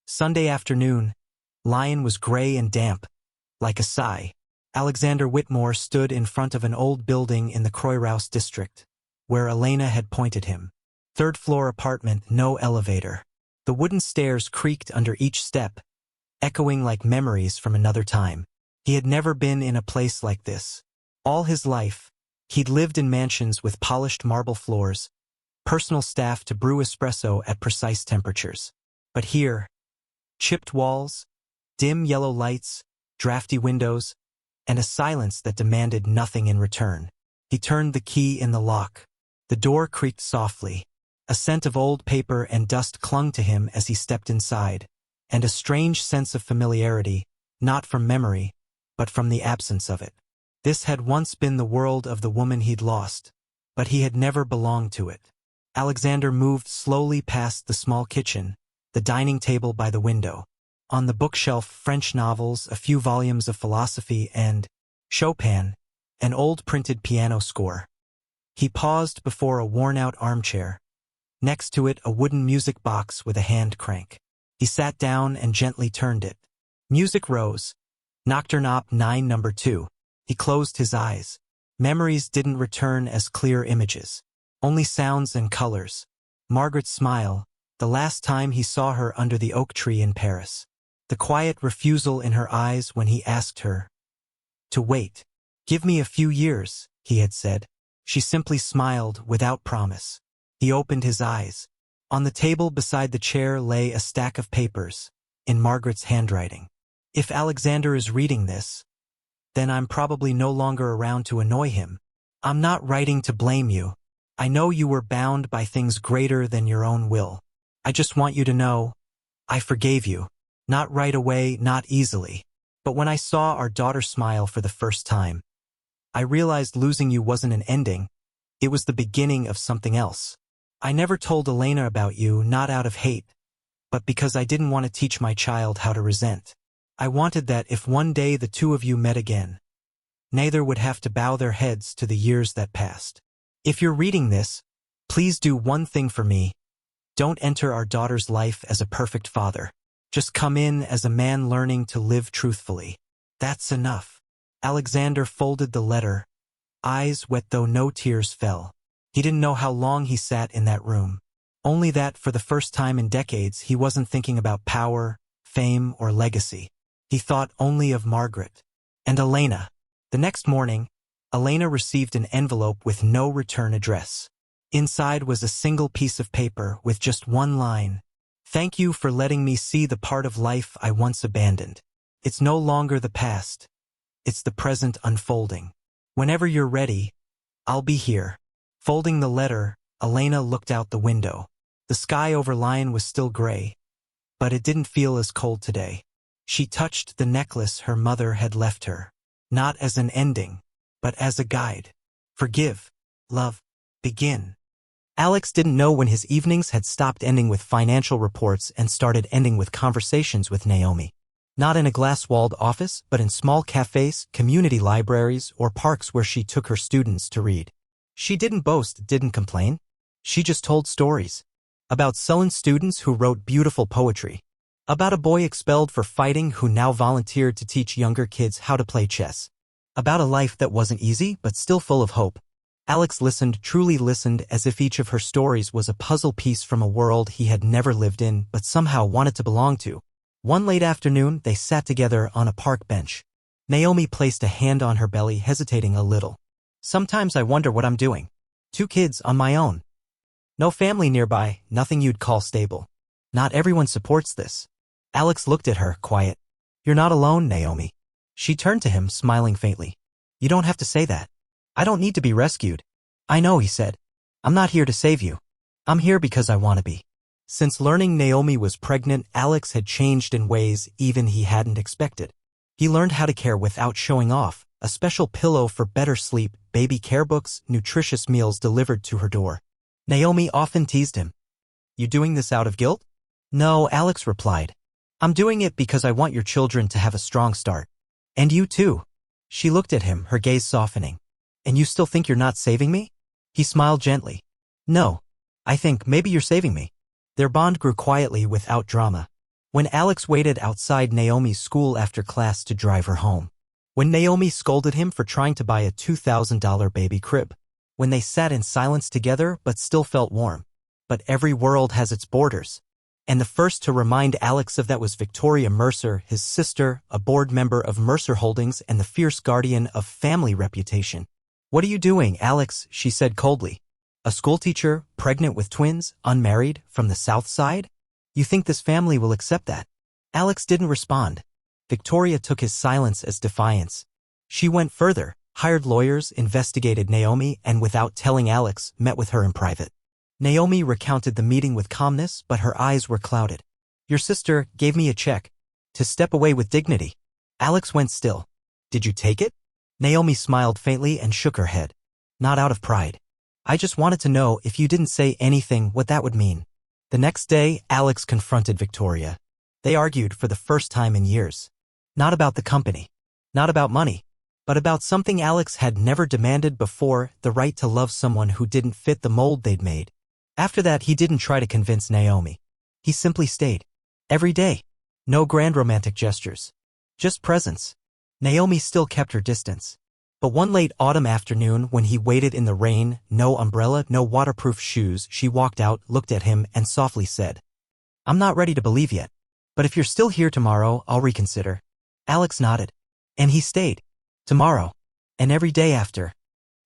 Sunday afternoon. Lyon was gray and damp, like a sigh. Alexander Whitmore stood in front of an old building in the Croyrouse district, where Elena had pointed him. Third-floor apartment, no elevator. The wooden stairs creaked under each step, echoing like memories from another time. He had never been in a place like this. All his life, he'd lived in mansions with polished marble floors, personal staff to brew espresso at precise temperatures. But here, chipped walls, dim yellow lights, drafty windows, and a silence that demanded nothing in return. He turned the key in the lock. The door creaked softly. A scent of old paper and dust clung to him as he stepped inside, and a strange sense of familiarity, not from memory, but from the absence of it. This had once been the world of the woman he'd lost, but he had never belonged to it. Alexander moved slowly past the small kitchen, the dining table by the window. On the bookshelf, French novels, a few volumes of philosophy, and Chopin, an old printed piano score. He paused before a worn-out armchair. Next to it, a wooden music box with a hand crank. He sat down and gently turned it. Music rose. Nocturne Op. 9 No. 2. He closed his eyes. Memories didn't return as clear images. Only sounds and colors. Margaret's smile, the last time he saw her under the oak tree in Paris. The quiet refusal in her eyes when he asked her to wait. "Give me a few years," he had said. She simply smiled without promise. He opened his eyes. On the table beside the chair lay a stack of papers, in Margaret's handwriting. If Alexander is reading this, then I'm probably no longer around to annoy him. I'm not writing to blame you. I know you were bound by things greater than your own will. I just want you to know, I forgave you. Not right away, not easily. But when I saw our daughter smile for the first time, I realized losing you wasn't an ending. It was the beginning of something else. I never told Elena about you, not out of hate, but because I didn't want to teach my child how to resent. I wanted that if one day the two of you met again, neither would have to bow their heads to the years that passed. If you're reading this, please do one thing for me. Don't enter our daughter's life as a perfect father. Just come in as a man learning to live truthfully. That's enough. Alexander folded the letter, eyes wet though no tears fell. He didn't know how long he sat in that room. Only that for the first time in decades he wasn't thinking about power, fame, or legacy. He thought only of Margaret. And Elena. The next morning, Elena received an envelope with no return address. Inside was a single piece of paper with just one line. "Thank you for letting me see the part of life I once abandoned. It's no longer the past. It's the present unfolding. Whenever you're ready, I'll be here." Folding the letter, Elena looked out the window. The sky over Lyon was still gray, but it didn't feel as cold today. She touched the necklace her mother had left her, not as an ending, but as a guide. Forgive, love, begin. Alex didn't know when his evenings had stopped ending with financial reports and started ending with conversations with Naomi. Not in a glass-walled office, but in small cafes, community libraries, or parks where she took her students to read. She didn't boast, didn't complain. She just told stories. About sullen students who wrote beautiful poetry. About a boy expelled for fighting who now volunteered to teach younger kids how to play chess. About a life that wasn't easy, but still full of hope. Alex listened, truly listened, as if each of her stories was a puzzle piece from a world he had never lived in, but somehow wanted to belong to. One late afternoon, they sat together on a park bench. Naomi placed a hand on her belly, hesitating a little. "Sometimes I wonder what I'm doing. 2 kids on my own. No family nearby, nothing you'd call stable. Not everyone supports this." Alex looked at her, quiet. "You're not alone, Naomi." She turned to him, smiling faintly. "You don't have to say that. I don't need to be rescued." "I know," he said. "I'm not here to save you. I'm here because I want to be." Since learning Naomi was pregnant, Alex had changed in ways even he hadn't expected. He learned how to care without showing off, a special pillow for better sleep, baby care books, nutritious meals delivered to her door. Naomi often teased him. "You doing this out of guilt?" "No," Alex replied. "I'm doing it because I want your children to have a strong start. And you too." She looked at him, her gaze softening. "And you still think you're not saving me?" He smiled gently. "No. I think maybe you're saving me." Their bond grew quietly without drama. When Alex waited outside Naomi's school after class to drive her home. When Naomi scolded him for trying to buy a $2,000 baby crib. When they sat in silence together but still felt warm. But every world has its borders. And the first to remind Alex of that was Victoria Mercer, his sister, a board member of Mercer Holdings and the fierce guardian of family reputation. "What are you doing, Alex?" she said coldly. "A schoolteacher, pregnant with twins, unmarried, from the South Side? You think this family will accept that?" Alex didn't respond. Victoria took his silence as defiance. She went further, hired lawyers, investigated Naomi, and without telling Alex, met with her in private. Naomi recounted the meeting with calmness, but her eyes were clouded. "Your sister gave me a check to step away with dignity." Alex went still. "Did you take it?" Naomi smiled faintly and shook her head. "Not out of pride. I just wanted to know if you didn't say anything what that would mean." The next day, Alex confronted Victoria. They argued for the first time in years. Not about the company. Not about money. But about something Alex had never demanded before, the right to love someone who didn't fit the mold they'd made. After that, he didn't try to convince Naomi. He simply stayed. Every day. No grand romantic gestures. Just presence. Naomi still kept her distance. But one late autumn afternoon, when he waited in the rain, no umbrella, no waterproof shoes, she walked out, looked at him, and softly said, "I'm not ready to believe yet. But if you're still here tomorrow, I'll reconsider." Alex nodded. And he stayed. Tomorrow. And every day after.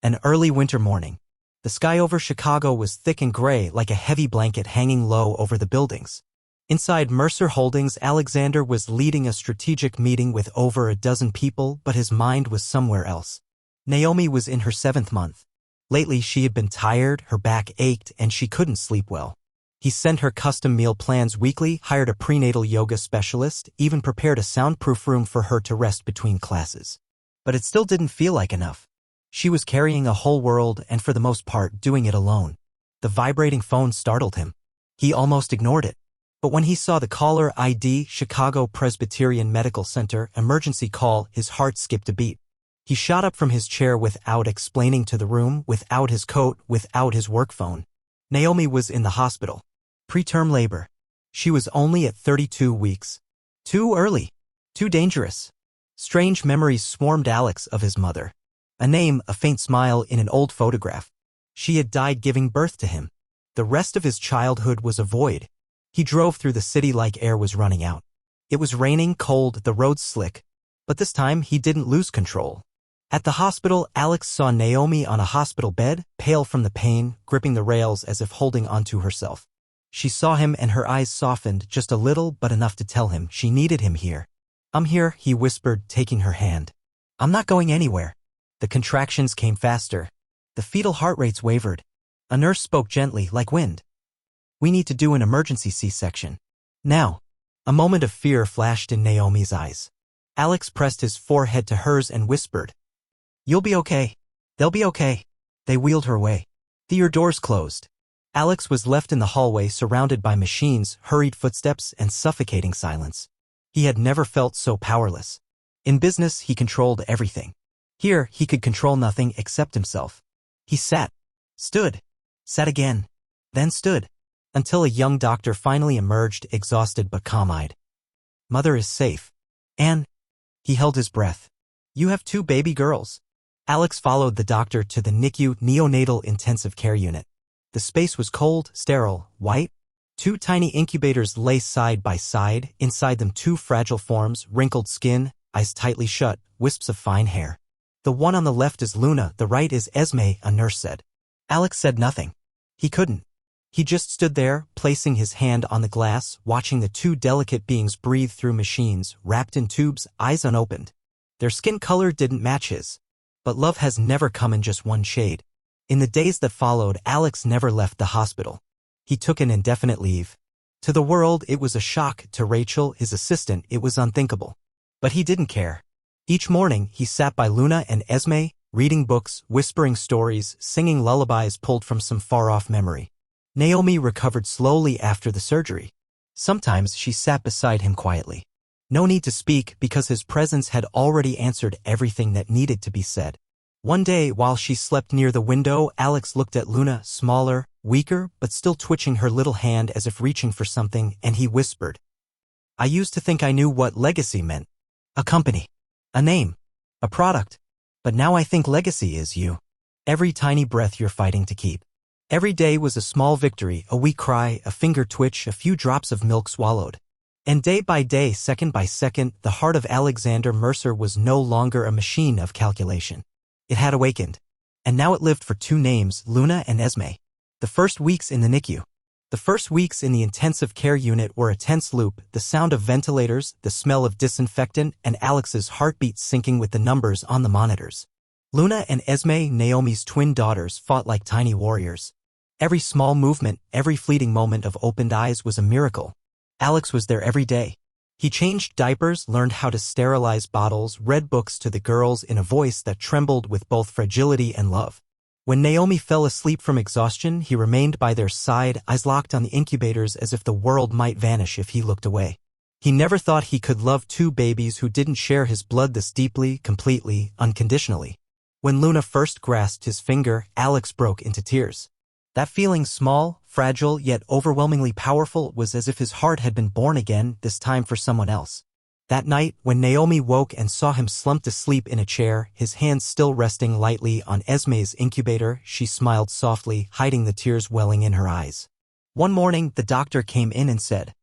An early winter morning. The sky over Chicago was thick and gray, like a heavy blanket hanging low over the buildings. Inside Mercer Holdings, Alexander was leading a strategic meeting with over a dozen people, but his mind was somewhere else. Naomi was in her 7th month. Lately, she had been tired, her back ached, and she couldn't sleep well. He sent her custom meal plans weekly, hired a prenatal yoga specialist, even prepared a soundproof room for her to rest between classes. But it still didn't feel like enough. She was carrying a whole world and for the most part doing it alone. The vibrating phone startled him. He almost ignored it. But when he saw the caller ID, Chicago Presbyterian Medical Center, emergency call, his heart skipped a beat. He shot up from his chair without explaining to the room, without his coat, without his work phone. Naomi was in the hospital. Preterm labor. She was only at 32 weeks. Too early. Too dangerous. Strange memories swarmed Alex of his mother. A name, a faint smile in an old photograph. She had died giving birth to him. The rest of his childhood was a void. He drove through the city like air was running out. It was raining, cold, the roads slick. But this time, he didn't lose control. At the hospital, Alex saw Naomi on a hospital bed, pale from the pain, gripping the rails as if holding onto herself. She saw him and her eyes softened just a little, but enough to tell him she needed him here. "I'm here," he whispered, taking her hand. "I'm not going anywhere." The contractions came faster. The fetal heart rates wavered. A nurse spoke gently, like wind. "We need to do an emergency C-section. Now." A moment of fear flashed in Naomi's eyes. Alex pressed his forehead to hers and whispered, "You'll be okay. They'll be okay." They wheeled her away. The doors closed. Alex was left in the hallway surrounded by machines, hurried footsteps, and suffocating silence. He had never felt so powerless. In business, he controlled everything. Here, he could control nothing except himself. He sat, stood, sat again, then stood, until a young doctor finally emerged, exhausted but calm-eyed. "Mother is safe. And..." He held his breath. "You have 2 baby girls." Alex followed the doctor to the NICU, neonatal intensive care unit. The space was cold, sterile, white. 2 tiny incubators lay side by side, inside them 2 fragile forms, wrinkled skin, eyes tightly shut, wisps of fine hair. "The one on the left is Luna, the right is Esme," a nurse said. Alex said nothing. He couldn't. He just stood there, placing his hand on the glass, watching the 2 delicate beings breathe through machines, wrapped in tubes, eyes unopened. Their skin color didn't match his. But love has never come in just one shade. In the days that followed, Alex never left the hospital. He took an indefinite leave. To the world, it was a shock. To Rachel, his assistant, it was unthinkable. But he didn't care. Each morning, he sat by Luna and Esme, reading books, whispering stories, singing lullabies pulled from some far-off memory. Naomi recovered slowly after the surgery. Sometimes she sat beside him quietly. No need to speak because his presence had already answered everything that needed to be said. One day, while she slept near the window, Alex looked at Luna, smaller, weaker, but still twitching her little hand as if reaching for something, and he whispered, I used to think I knew what legacy meant. A company. A name. A product. But now I think legacy is you. Every tiny breath you're fighting to keep. Every day was a small victory, a weak cry, a finger twitch, a few drops of milk swallowed. And day by day, second by second, the heart of Alexander Mercer was no longer a machine of calculation. It had awakened. And now it lived for two names, Luna and Esme. The first weeks in the NICU. The first weeks in the intensive care unit were a tense loop, the sound of ventilators, the smell of disinfectant, and Alex's heartbeat syncing with the numbers on the monitors. Luna and Esme, Naomi's twin daughters, fought like tiny warriors. Every small movement, every fleeting moment of opened eyes was a miracle. Alex was there every day. He changed diapers, learned how to sterilize bottles, read books to the girls in a voice that trembled with both fragility and love. When Naomi fell asleep from exhaustion, he remained by their side, eyes locked on the incubators as if the world might vanish if he looked away. He never thought he could love two babies who didn't share his blood this deeply, completely, unconditionally. When Luna first grasped his finger, Alex broke into tears. That feeling, small, fragile, yet overwhelmingly powerful, was as if his heart had been born again, this time for someone else. That night, when Naomi woke and saw him slumped asleep in a chair, his hands still resting lightly on Esme's incubator, she smiled softly, hiding the tears welling in her eyes. One morning, the doctor came in and said,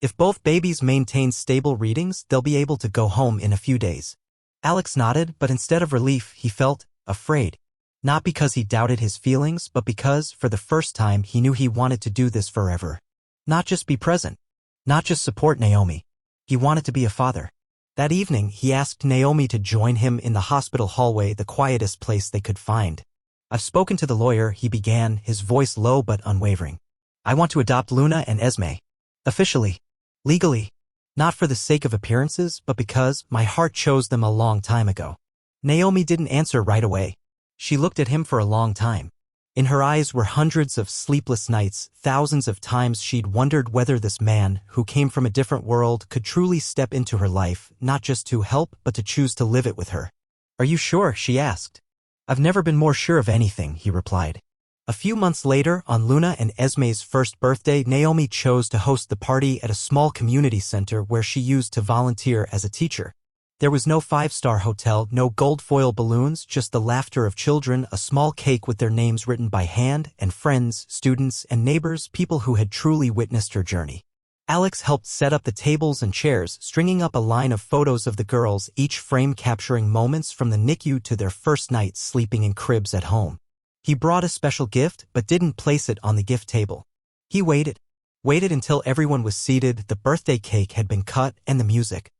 "If both babies maintain stable readings, they'll be able to go home in a few days." Alex nodded, but instead of relief, he felt afraid. Not because he doubted his feelings, but because, for the first time, he knew he wanted to do this forever. Not just be present. Not just support Naomi. He wanted to be a father. That evening, he asked Naomi to join him in the hospital hallway, the quietest place they could find. "I've spoken to the lawyer," he began, his voice low but unwavering. "I want to adopt Luna and Esme. Officially. Legally. Not for the sake of appearances, but because my heart chose them a long time ago." Naomi didn't answer right away. She looked at him for a long time. In her eyes were hundreds of sleepless nights, thousands of times she'd wondered whether this man, who came from a different world, could truly step into her life, not just to help, but to choose to live it with her. "Are you sure?" she asked. "I've never been more sure of anything," he replied. A few months later, on Luna and Esme's first birthday, Naomi chose to host the party at a small community center where she used to volunteer as a teacher. There was no five-star hotel, no gold foil balloons, just the laughter of children, a small cake with their names written by hand, and friends, students, and neighbors, people who had truly witnessed her journey. Alex helped set up the tables and chairs, stringing up a line of photos of the girls, each frame capturing moments from the NICU to their first night sleeping in cribs at home. He brought a special gift, but didn't place it on the gift table. He waited until everyone was seated, the birthday cake had been cut, and the music.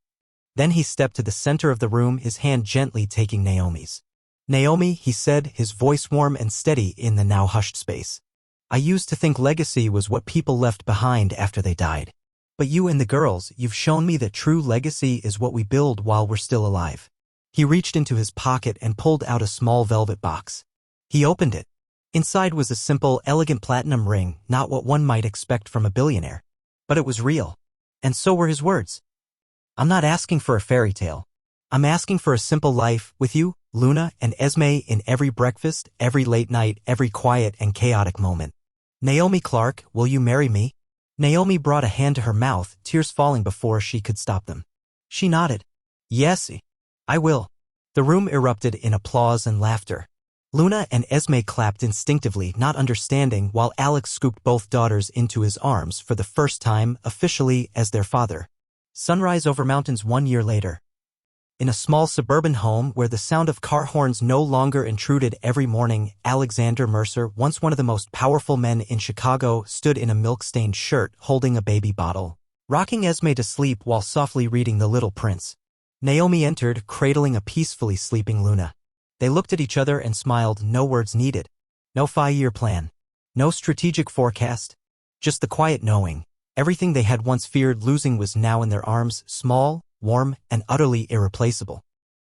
Then he stepped to the center of the room, his hand gently taking Naomi's. "Naomi," he said, his voice warm and steady in the now hushed space. "I used to think legacy was what people left behind after they died. But you and the girls, you've shown me that true legacy is what we build while we're still alive." He reached into his pocket and pulled out a small velvet box. He opened it. Inside was a simple, elegant platinum ring, not what one might expect from a billionaire. But it was real. And so were his words. "I'm not asking for a fairy tale. I'm asking for a simple life with you, Luna and Esme, in every breakfast, every late night, every quiet and chaotic moment. Naomi Clark, will you marry me?" Naomi brought a hand to her mouth, tears falling before she could stop them. She nodded. "Yes, I will." The room erupted in applause and laughter. Luna and Esme clapped instinctively, not understanding, while Alex scooped both daughters into his arms for the first time, officially, as their father. Sunrise over mountains 1 year later. In a small suburban home where the sound of car horns no longer intruded every morning, Alexander Mercer, once one of the most powerful men in Chicago, stood in a milk-stained shirt, holding a baby bottle, rocking Esme to sleep while softly reading The Little Prince. Naomi entered, cradling a peacefully sleeping Luna. They looked at each other and smiled, no words needed. No 5-year plan. No strategic forecast. Just the quiet knowing. Everything they had once feared losing was now in their arms, small, warm, and utterly irreplaceable.